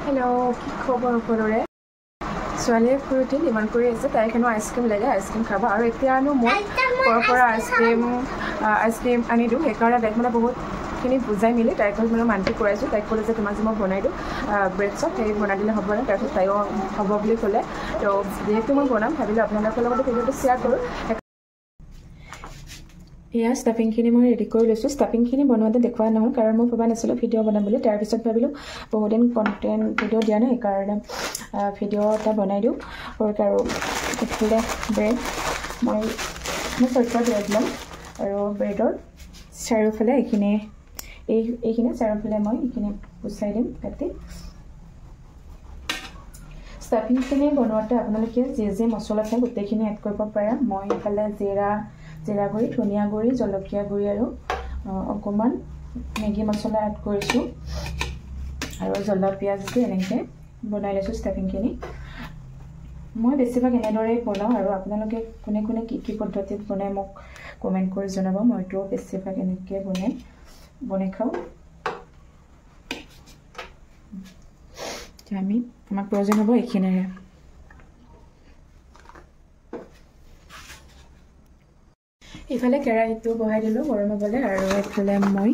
Hello, কি খবৰ সকলোৰে ছোৱালীয়ে ফুৰুতে ডিমাণ্ড কৰি আছে তাইক হেনো আইচক্ৰীম লাগে আইচক্ৰীম খাব আৰু এতিয়ানো মই পৰা আইচক্ৰীম আনি দিওঁ সেইকাৰণে তাইক মানে বহুতখিনি বুজাই মিলি তাইক মানে মান্তি কৰাইছোঁ তাইক ক'লে যে তোমাক যে মই বনাই দিওঁ ব্ৰেড চপ সেই বনাই দিলে হ'বনে তাৰপিছত তাইও হ'ব বুলি ক'লে তো যিহেতু মই বনাম ভাবিলোঁ আপোনালোকৰ লগত ভিডিঅ'টো শ্বেয়াৰ কৰোঁ এয়া ষ্টাফিংখিনি মই ৰেডি কৰি লৈছোঁ ষ্টাফিংখিনি বনোৱাতে দেখুওৱা নহ'ল কাৰণ মই ভবা নাছিলোঁ ভিডিঅ' বনাম বুলি তাৰপিছত ভাবিলোঁ বহুদিন কণ্টেণ্ট ভিডিঅ' দিয়া নাই সেইকাৰণে ভিডিঅ' এটা বনাই দিওঁ আৰু এইফালে ব্ৰেড মই চৈত্য ব্ৰেড ল'ম আৰু ব্ৰেডৰ চাৰিওফালে এইখিনি চাৰিওফালে মই এইখিনি গুচাই দিম কাটি ষ্টাফিংখিনি বনোৱাতে আপোনালোকে যি মছলা থাকে গোটেইখিনি এড কৰিব পাৰে মই এইফালে জিৰা গুড়ি ধনিয়া গুড়ি জলকীয়া গুড়ি আৰু অকণমান মেগী মছলা এড কৰিছোঁ আৰু জ্বলা পিঁয়াজ দি এনেকৈ বনাই লৈছোঁ ষ্টাফিংখিনি মই বেছিভাগ এনেদৰেই বনাওঁ আৰু আপোনালোকে কোনে কোনে কি পদ্ধতিত বনাই মোক কমেণ্ট কৰি জনাব মইতো বেছিভাগ এনেকৈ বনাই খাওঁ আমাক প্ৰয়োজন হ'ব এইখিনিৰে এইফালে কেৰাহীটো বহাই দিলোঁ গৰম হ'বলৈ আৰু এইফালে মই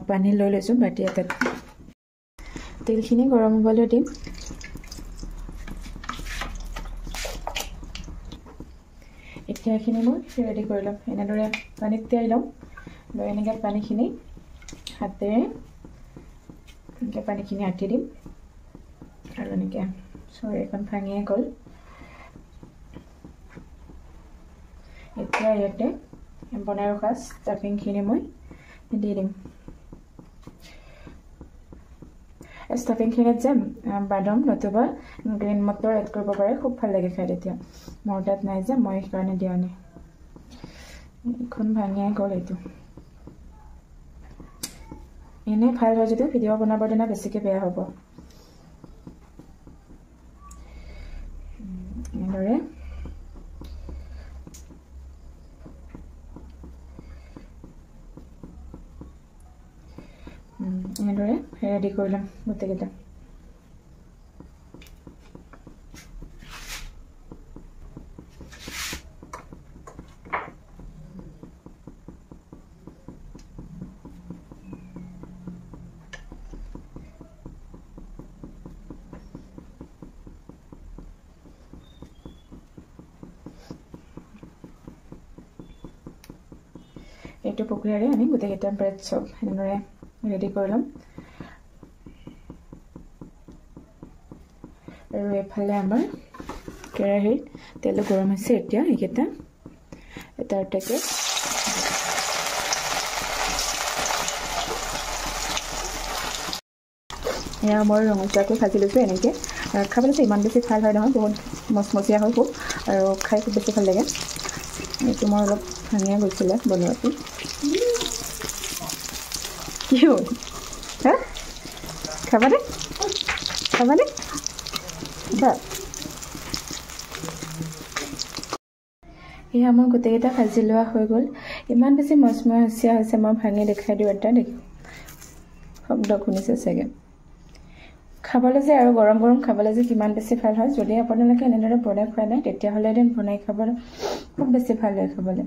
পানী লৈ লৈছোঁ বাতি এটাত তেলখিনি গৰম হ'বলৈ দিম এতিয়া এইখিনি মই ৰেডি কৰি ল'ম এনেদৰে পানীত তিয়াই ল'ম লৈ এনেকৈ পানীখিনি হাতেৰে এনেকৈ পানীখিনি আঁতি দিম আৰু এনেকৈ চৰি এখন ভাঙিয়ে গ'ল এতিয়া ইয়াতে বনাই ৰখা ষ্টাফিংখিনি মই দি দিম ষ্টাফিংখিনিত যে বাদাম নতুবা গ্ৰীণ মটৰ এড কৰিব পাৰে খুব ভাল লাগে খাই তেতিয়া মোৰ তাত নাই যে মই সেইকাৰণে দিয়া নাই এখন ভাঙিয়াই গ'ল এইটো এনেই ভাল হয় যদিও ভিডিঅ' বনাবৰ দিনা বেছিকৈ বেয়া হ'ব এনেদৰে এনেদৰে ৰেডি কৰি ল'ম গোটেইকেইটা এইটো প্ৰক্ৰিয়াৰে আমি গোটেইকেইটা ব্ৰেড চপ এনেদৰে ৰেডি কৰি ল'ম আৰু এইফালে আমাৰ কেৰাহীত তেল গৰম হৈছে এতিয়া এইকেইটা এটা এটাকৈ এয়া মই ৰঙচুৱাকৈ ভাজি লৈছোঁ এনেকৈ খাবলৈ ইমান বেছি ভাল হয় নহয় বহুত মচমচীয়া হয় খুব আৰু খাই খুব বেছি ভাল লাগে এইটো মই অলপ ভাঙিয়া গৈছিলে বনোৱাটো কি হ'ল হা খাবানে এয়া মোৰ গোটেইকেইটা ভাজি লোৱা হৈ গ'ল ইমান বেছি মচমচীয়া হৈছে মই ভাঙি দেখাই দিওঁ এটা দেখি শব্দ শুনিছে চাগে খাবলৈ যে আৰু গৰম গৰম খাবলৈ যে কিমান বেছি ভাল হয় যদি আপোনালোকে এনেদৰে বনাই খোৱা নাই তেতিয়াহ'লে এদিন বনাই খাবলৈ খুব বেছি ভাল হয় খাবলৈ